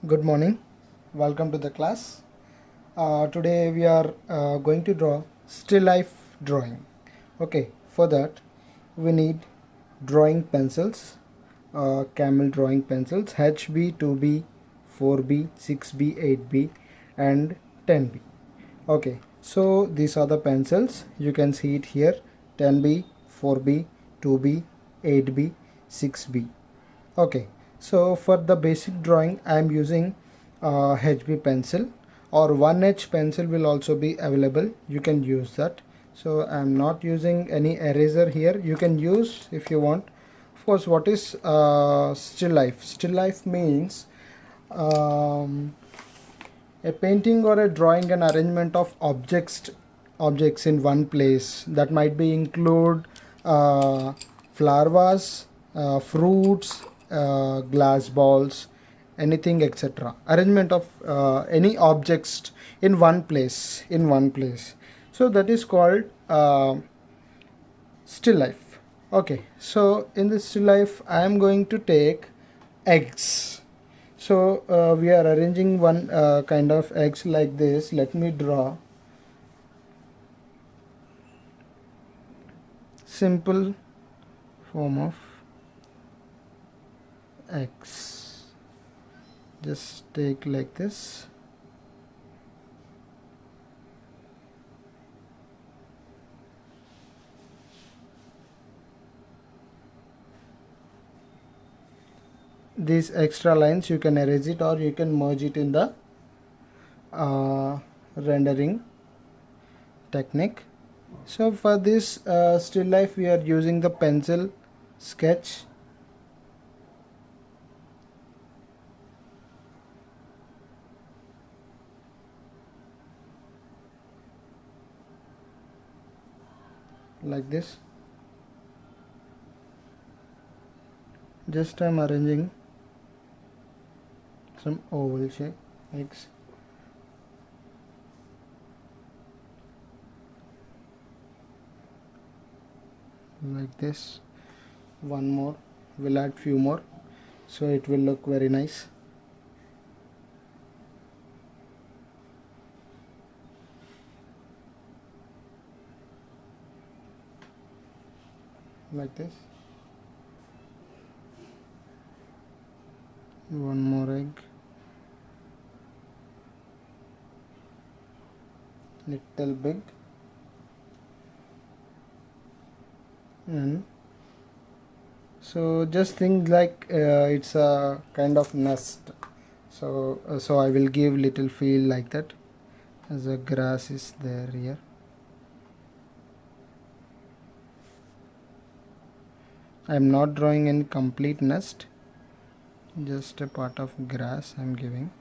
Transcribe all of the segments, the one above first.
Good morning. Welcome to the class. Today we are going to draw still life drawing. Okay, for that we need drawing pencils, camel drawing pencils HB, 2B, 4B, 6B, 8B, and 10B. Okay, so these are the pencils. You can see it here: 10B, 4B, 2B, 8B, 6B. Okay, so for the basic drawing I am using HB pencil, or 1H pencil will also be available. You can use that. So I am not using any eraser here. You can use if you want. Of course, what is still life? Still life means um, a painting or a drawing and arrangement of objects in one place. That might be include uh, flower vase, fruits, glass balls, anything, etc. Arrangement of any objects in one place. So that is called still life. Okay, so in this still life I am going to take eggs. So we are arranging one kind of eggs like this. Let me draw simple form of eggs. Just take like this. These extra lines you can erase it, or you can merge it in the rendering technique. So for this still life we are using the pencil sketch. Like this. Just I'm arranging some oval shape eggs. Like this. One more, we'll add few more, so it will look very nice. Like this. One more egg, little big, and so just think like it's a kind of nest. So I will give little feel like that, as a grass is there here. I am not drawing any complete nest, just a part of grass I am giving.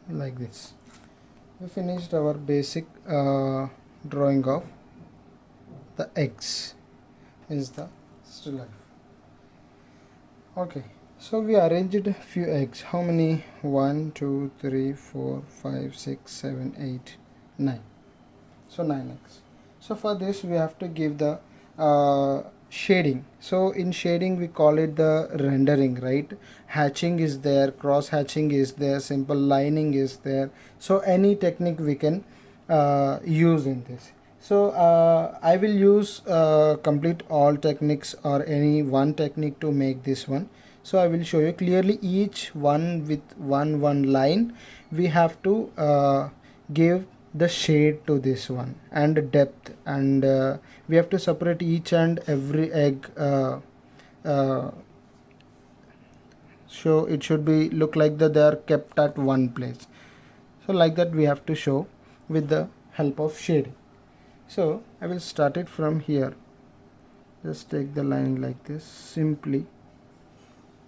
Like this. We finished our basic drawing of the eggs is the still life. Okay, so we arranged few eggs. How many? 1 2 3 4 5 6 7 8 9. So 9 eggs. So for this we have to give the shading. So in shading we call it the rendering, right? Hatching is there, cross hatching is there, simple lining is there. So any technique we can use in this. So I will use complete all techniques or any one technique to make this one. So I will show you clearly each one with one line. We have to give the shade to this one and depth, and we have to separate each and every egg. Uh, so it should be look like that they are kept at one place. So like that we have to show with the help of shading. So I will start it from here. Just take the line like this. Simply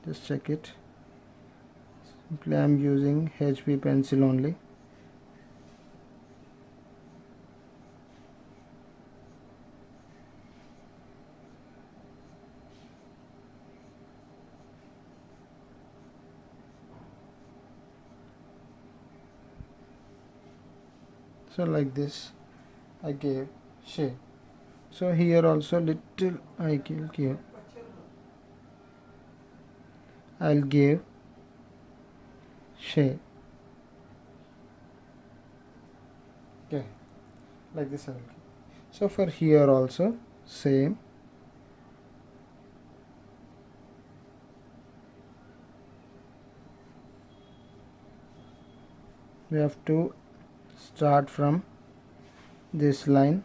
just check it. Simply I am using HB pencil only. So like this I gave shade. So here also little I will give, I'll give shade. Okay, like this I will give. So for here also same. We have to start from this line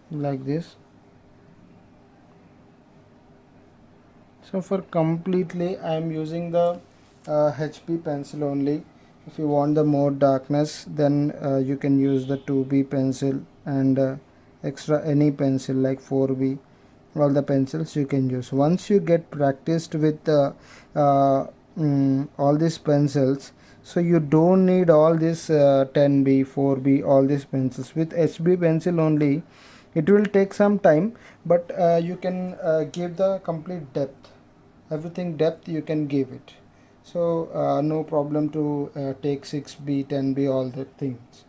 like this. So for completely I am using the HB pencil only. If you want the more darkness, then you can use the 2B pencil, and extra any pencil like 4B. All the pencils you can use. Once you get practiced with all these pencils, so you don't need all this 10B 4B, all these pencils. With HB pencil only it will take some time, but you can give the complete depth, everything depth you can give it. So no problem to take 6B 10B all the things.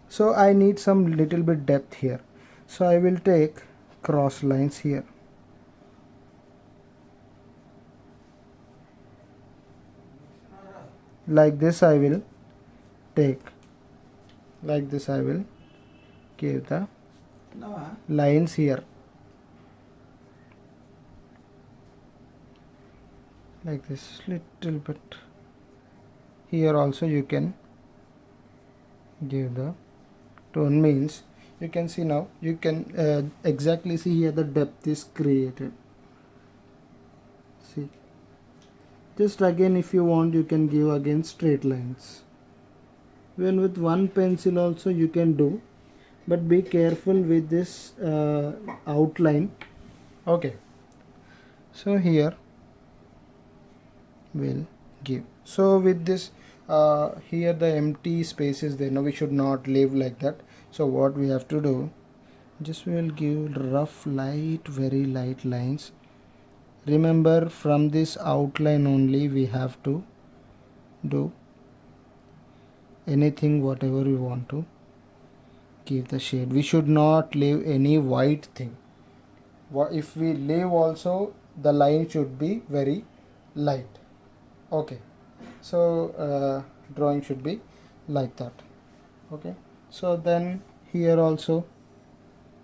So I need some little bit depth here, so I will take cross lines here. Like this I will take, like this I will give the lines here, like this little bit. Here also you can give the tone, means you can see now, you can exactly see here the depth is created. See, just again if you want you can give again straight lines. Even with one pencil also you can do, but be careful with this outline. Okay, so here we'll give. So with this here the empty space is there, now we should not leave like that. So what we have to do, just we will give rough light, very light lines. Remember, from this outline only we have to do anything whatever we want to give the shade. We should not leave any white thing. If we leave also, the line should be very light. Okay, so drawing should be like that. Okay, so then here also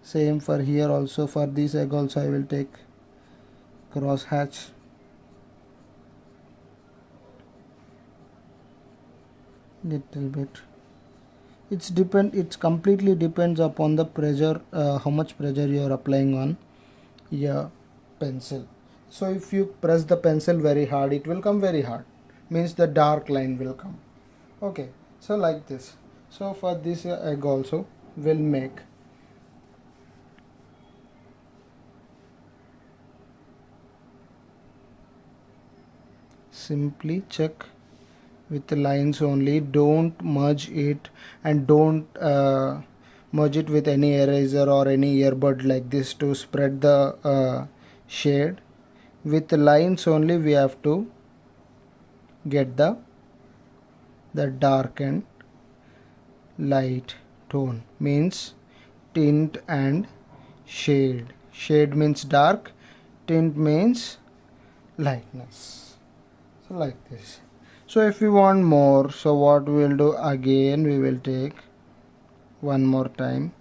same, for here also, for this egg also I will take cross hatch. Little bit, it's completely depends upon the pressure, how much pressure you are applying on your pencil. So if you press the pencil very hard, it will come very hard, means the dark line will come. Okay, so like this. So for this egg also will make simply check with the lines only, don't merge it, and don't merge it with any eraser or any earbud like this to spread the shade. With the lines only we have to get the dark and light tone, means tint and shade. Shade means dark, tint means lightness. So like this. So if we want more, so what we will do, again we will take one more time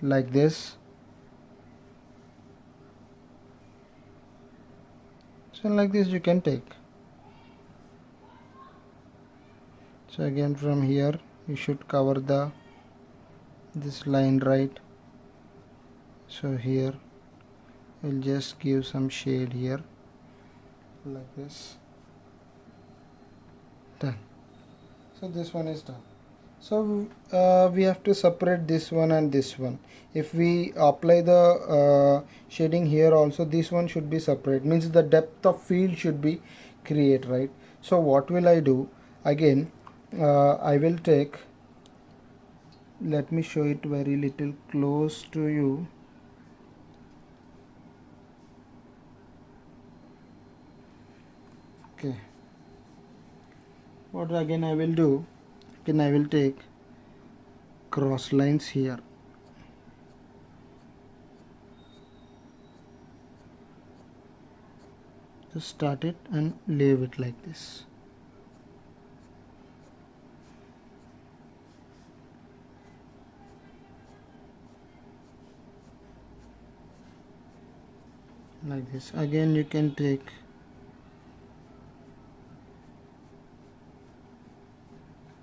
like this. So like this you can take. So again from here you should cover this line, right? So here we'll just give some shade here like this. Done. So this one is done. So we have to separate this one and this one. If we apply the shading here also, this one should be separate, means the depth of field should be create, right? So what will I do, again I will take, let me show it very little close to you. Okay, what again I will do, again I will take cross lines here. Just start it and leave it like this. Like this. Again you can take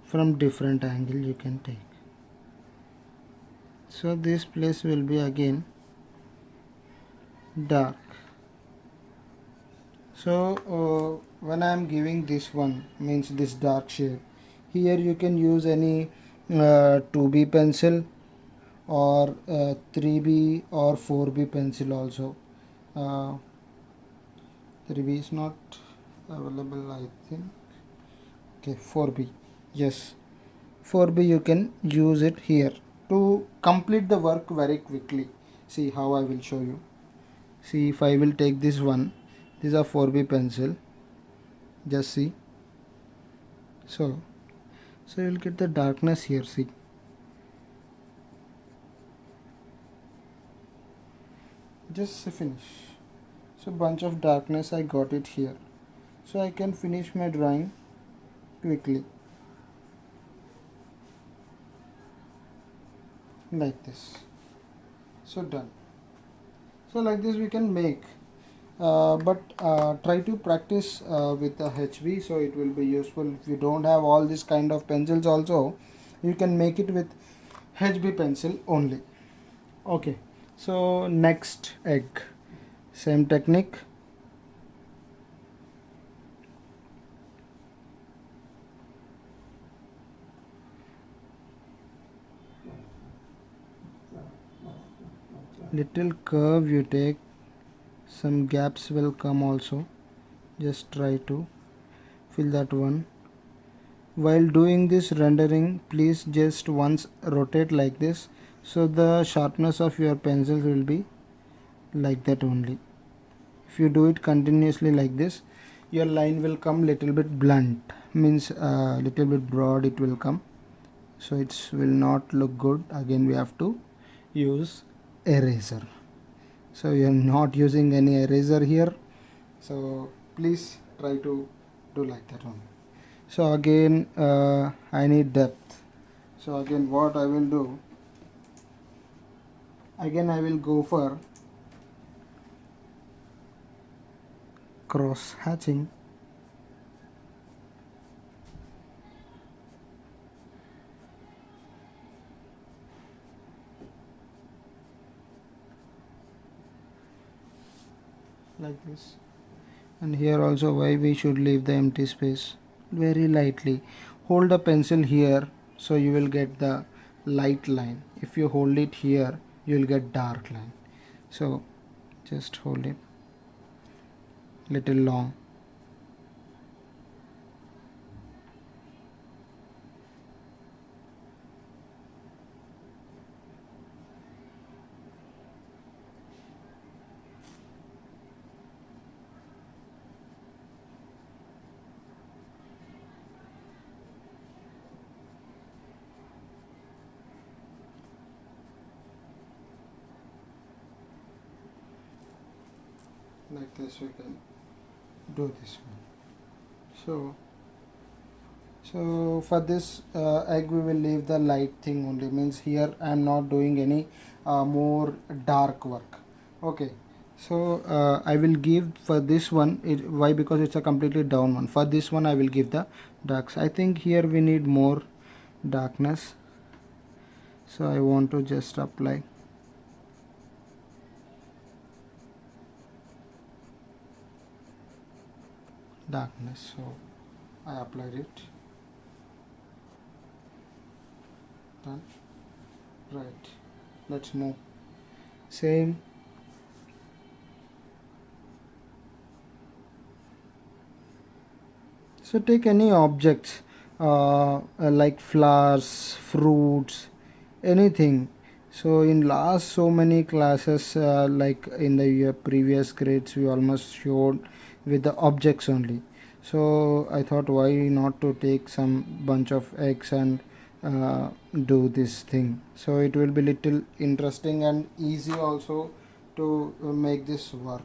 from different angle, you can take. So this place will be again dark. So when I am giving this one, means this dark shade, here you can use any 2B pencil or 3B or 4B pencil also. 3B is not available, I think. Okay, 4B, yes, 4B you can use it here to complete the work very quickly. See how I will show you. See, if I will take this one, these are 4B pencil, just see. So you'll get the darkness here, see. Just finish. So bunch of darkness I got it here. So I can finish my drawing quickly. Like this. So done. So like this we can make. But try to practice with the HB, so it will be useful. If you don't have all this kind of pencils also, you can make it with HB pencil only. Okay, so next egg, same technique. Little curve you take, some gaps will come also, just try to fill that one. While doing this rendering, please just once rotate like this, so the sharpness of your pencil will be like that only. If you do it continuously like this, your line will come little bit blunt, means little bit broad it will come, so it will not look good. Again we have to use eraser. So we are not using any eraser here, so please try to do like that only. So again I need depth. So again what I will do, again I will go for cross hatching. Like this. And here also why we should leave the empty space, very lightly hold the pencil here, so you will get the light line. If you hold it here, you will get dark line. So just hold it little long. Like this we can do this one. So for this egg we will leave the light thing only, means here I am not doing any more dark work. Okay, so I will give for this one, why, because it's a completely down one. For this one I will give the darks. I think here we need more darkness, so I want to just apply. Darkness, so I applied it. Done. Right, let's move. Same. So take any objects like flowers, fruits, anything. So in last so many classes, like in the previous grades, we almost showed with the objects only. So I thought, why not to take some bunch of eggs and do this thing. So it will be little interesting and easy also to make this work.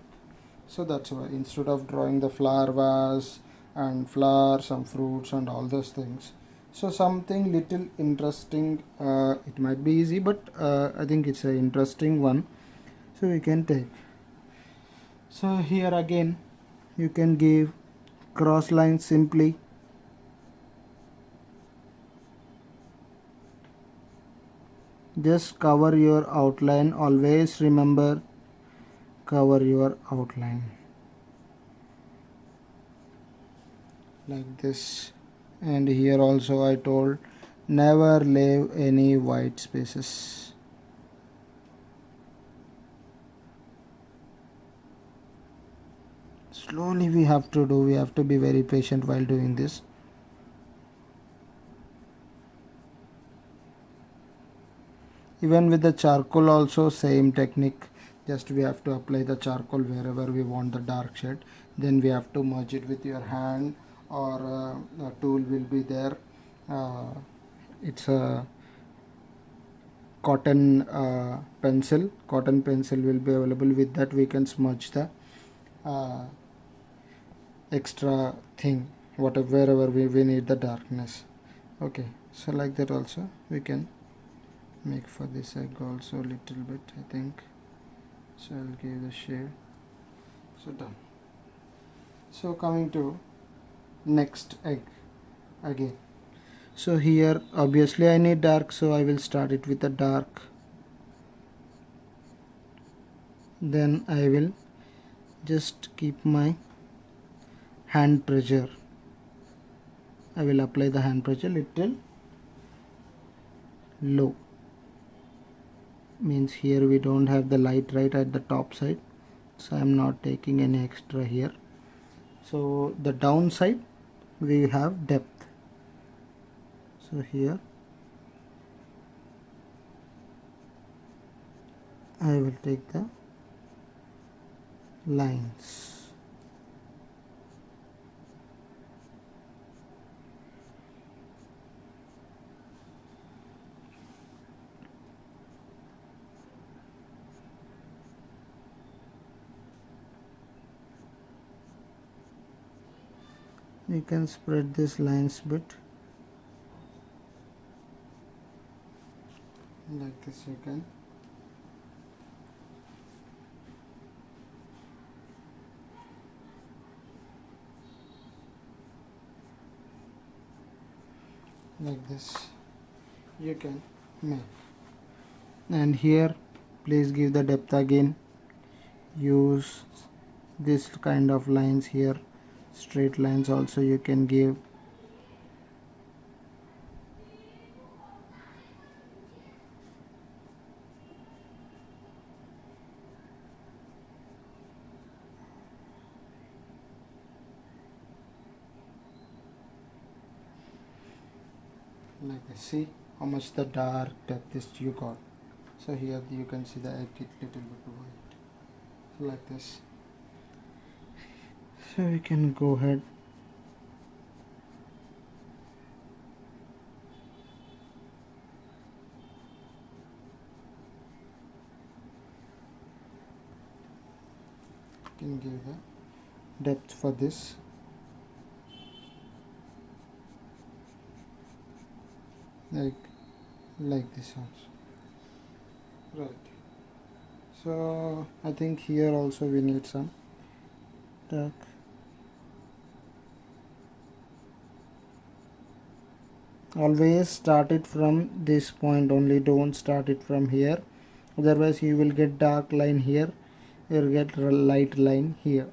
So that's why instead of drawing the flower vase and flower, some fruits and all those things, so something little interesting, it might be easy, but I think it's an interesting one, so we can take. So here again you can give cross lines simply. Just cover your outline. Always remember, cover your outline like this. And here also I told, never leave any white spaces. Slowly we have to do, we have to be very patient while doing this. Even with the charcoal also same technique, just we have to apply the charcoal wherever we want the dark shade, then we have to merge it with your hand, or a tool will be there. It's a cotton pencil will be available. With that we can smudge the uh, extra thing, whatever, wherever we need the darkness. Okay, so like that also we can make for this egg also a little bit, I think. So I'll give the shade. So done. So coming to next egg again. So here obviously I need dark, so I will start it with a dark. Then I will just keep my hand pressure. I will apply the hand pressure little low. Means here we don't have the light right at the top side, so I am not taking any extra here. So the downside we have depth. So here I will take the lines. You can spread these lines bit like this. You can like this you can make. And here please give the depth again. Use this kind of lines here. Straight lines also you can give. Like this. See how much the dark depth is you got. So here you can see the egg is little bit white. So like this. So we can go ahead. Can give the depth for this. Like this also. Right. So I think here also we need some dark. Always start it from this point only, don't start it from here, otherwise you will get dark line here, you will get light line here.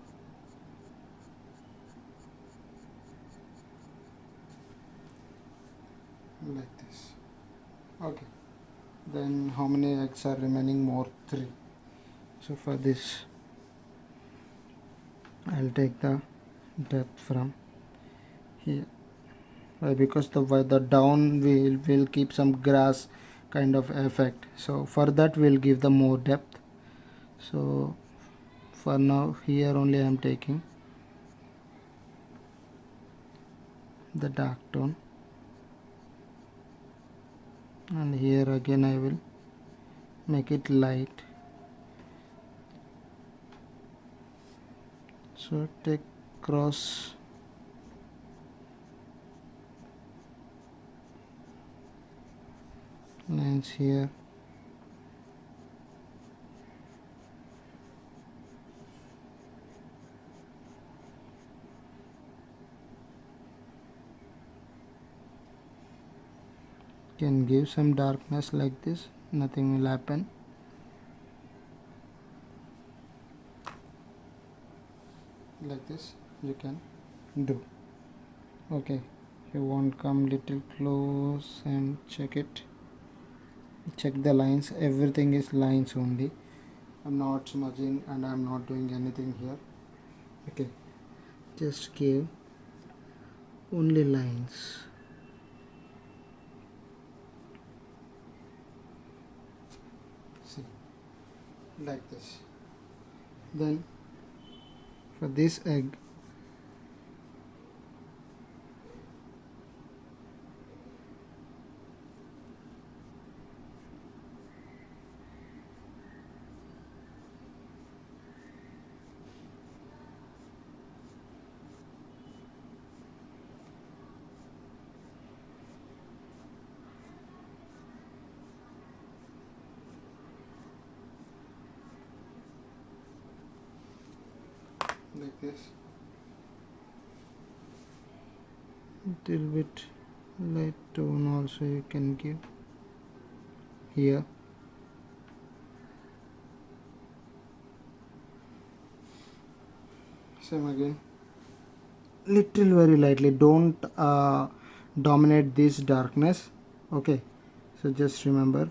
Like this. Okay, then how many eggs are remaining? More 3. So for this I'll take the depth from here. Why? Because the down will keep some grass kind of effect, so for that we'll give the more depth. So for now here only I am taking. the dark tone, and here again I will make it light. So take cross lines here. Can give some darkness like this, nothing will happen. Like this you can do. Okay, you want come little close and check it. Check the lines, everything is lines only. I'm not smudging and I'm not doing anything here. Okay, just give only lines. See, like this. Then for this egg, like this, little bit light tone also you can give here. Same again, little very lightly, don't dominate this darkness. Okay, so just remember.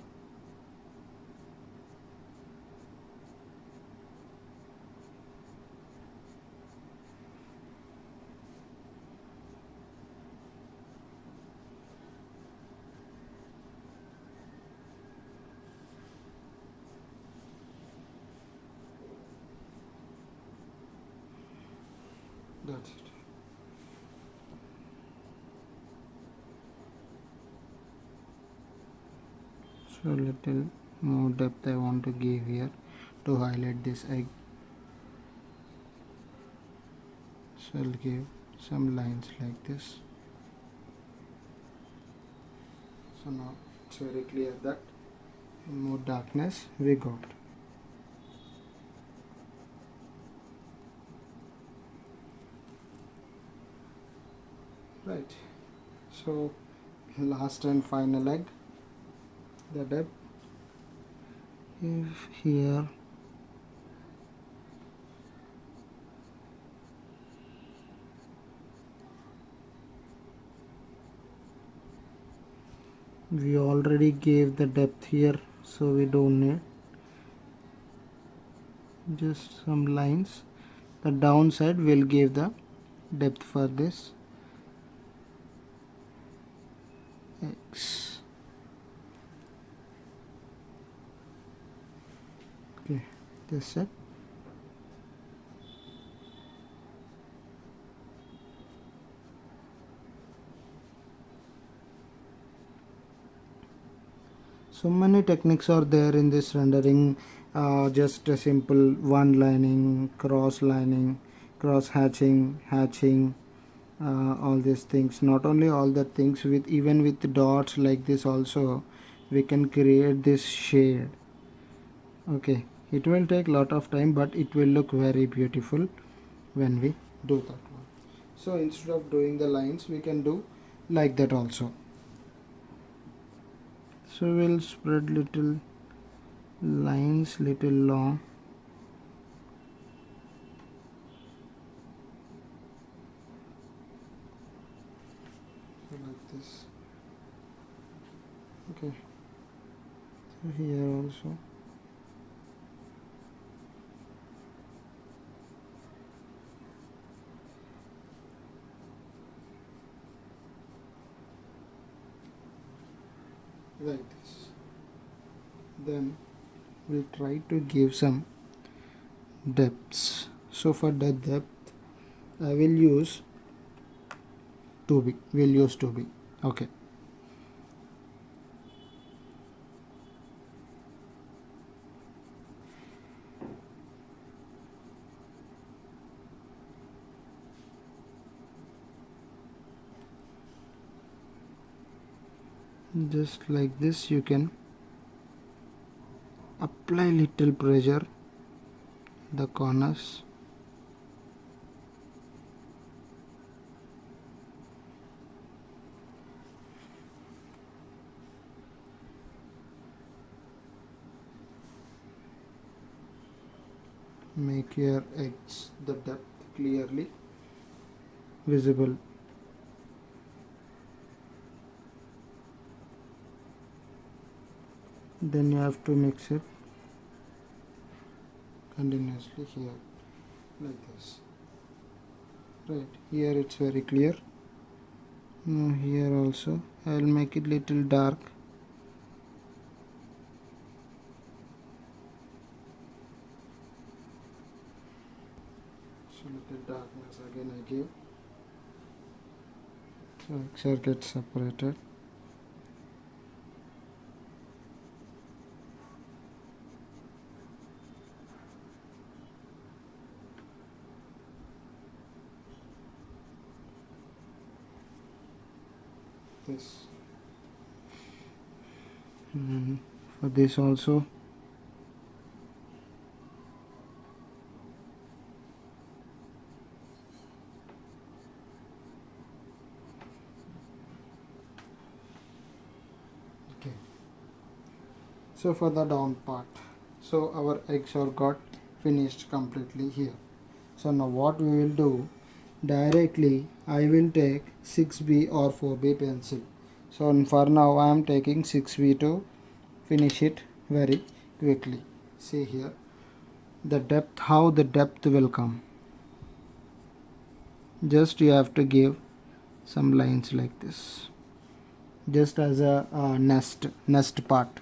That's it. So little more depth I want to give here to highlight this egg. So I'll give some lines like this. So now it's very clear that more darkness we got. Right. So last and final egg, the depth. If here we already gave the depth here, so we don't need, just some lines. The downside will give the depth for this X. Okay, that's it. So many techniques are there in this rendering. Just a simple one lining, cross lining, cross hatching, hatching, all these things. Not only all the things, with even with dots like this also we can create this shade. Okay, it will take lot of time, but it will look very beautiful when we do that one. So instead of doing the lines, we can do like that also. So we'll spread little lines little long. Like this. Okay, so here also. Like this. Then we'll try to give some depths. So for the depth I will use 2b, we'll use 2b. Okay. Just like this you can apply little pressure the corners. Make your edge the depth clearly visible. Then you have to mix it continuously here like this. Right, here it's very clear. Now here also I will make it little dark. So little darkness again I give. So extra gets separated. This. And for this also okay. So for the down part, so our eggs are got finished completely here. So now what we will do, directly I will take 6B or 4B pencil. So for now I am taking 6B to finish it very quickly. See here the depth, how the depth will come. Just you have to give some lines like this, just as a nest part.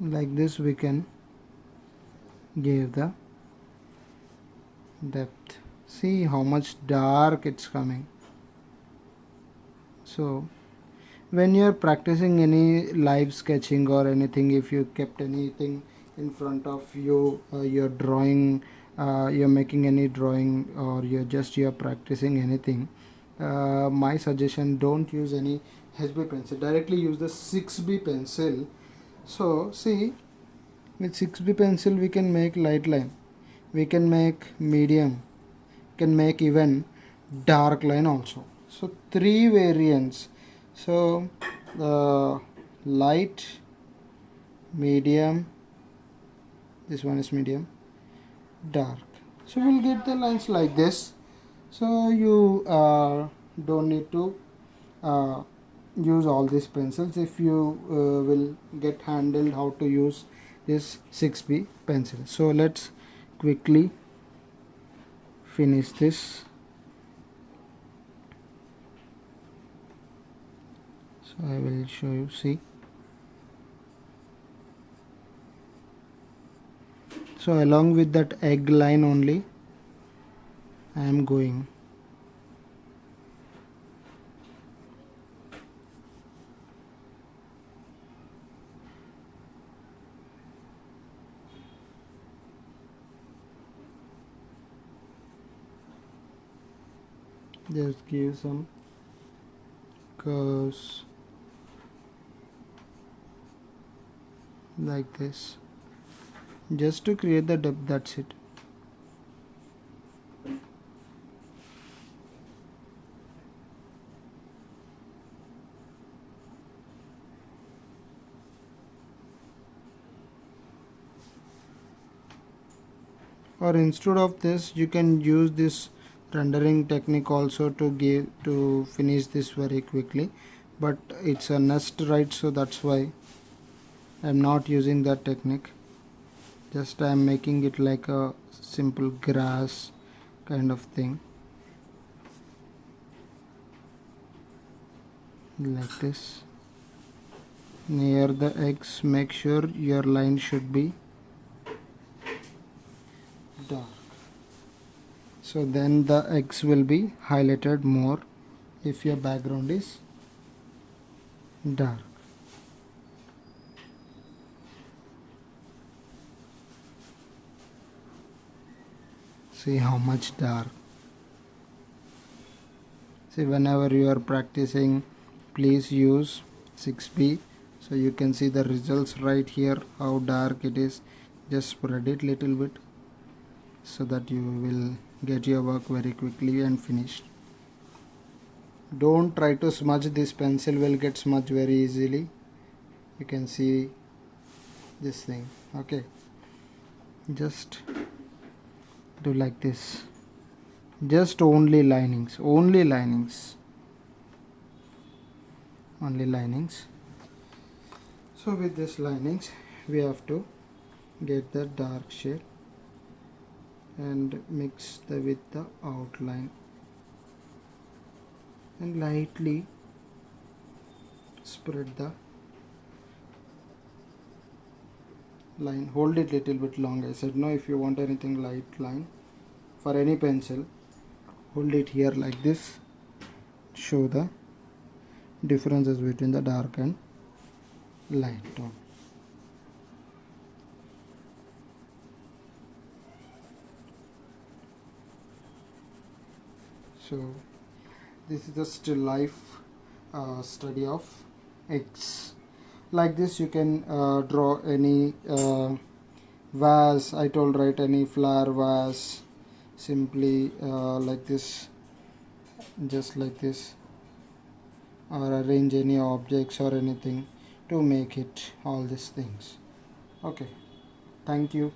Like this we can give the depth. See how much dark it's coming. So when you are practicing any live sketching or anything, if you kept anything in front of you, you're drawing, you're making any drawing, or you're practicing anything, my suggestion, don't use any HB pencil, directly use the 6B pencil. So see, with 6B pencil we can make light line, we can make medium, can make even dark line also. So three variants. So the light, medium, this one is medium, dark. So we'll get the lines like this. So you don't need to use all these pencils if you will get handled how to use this 6B pencil. So let's quickly finish this. So I will show you. See, so along with that egg line only I am going. Just give some curves like this, just to create the depth, that's it. or instead of this you can use this rendering technique also to finish this very quickly, but it's a nest, right? So that's why I'm not using that technique. Just I'm making it like a simple grass kind of thing, like this. Near the eggs, make sure your line should be dark, so then the eggs will be highlighted more if your background is dark. See how much dark. See, whenever you are practicing, please use 6B so you can see the results right here, how dark it is. Just spread it little bit so that you will get your work very quickly and finished. Don't try to smudge. This pencil will get smudged very easily. You can see this thing. Okay, just do like this. Just only linings, only linings, only linings. So with this linings we have to get the dark shade and mix with the outline and lightly spread the line. Hold it little bit long. I said no, if you want anything light line for any pencil, hold it here like this. Show the differences between the dark and light tone. So this is the still life study of eggs. Like this you can draw any vase, I told, right? Any flower vase, simply like this, just like this, or arrange any objects or anything to make it all these things. Okay, thank you.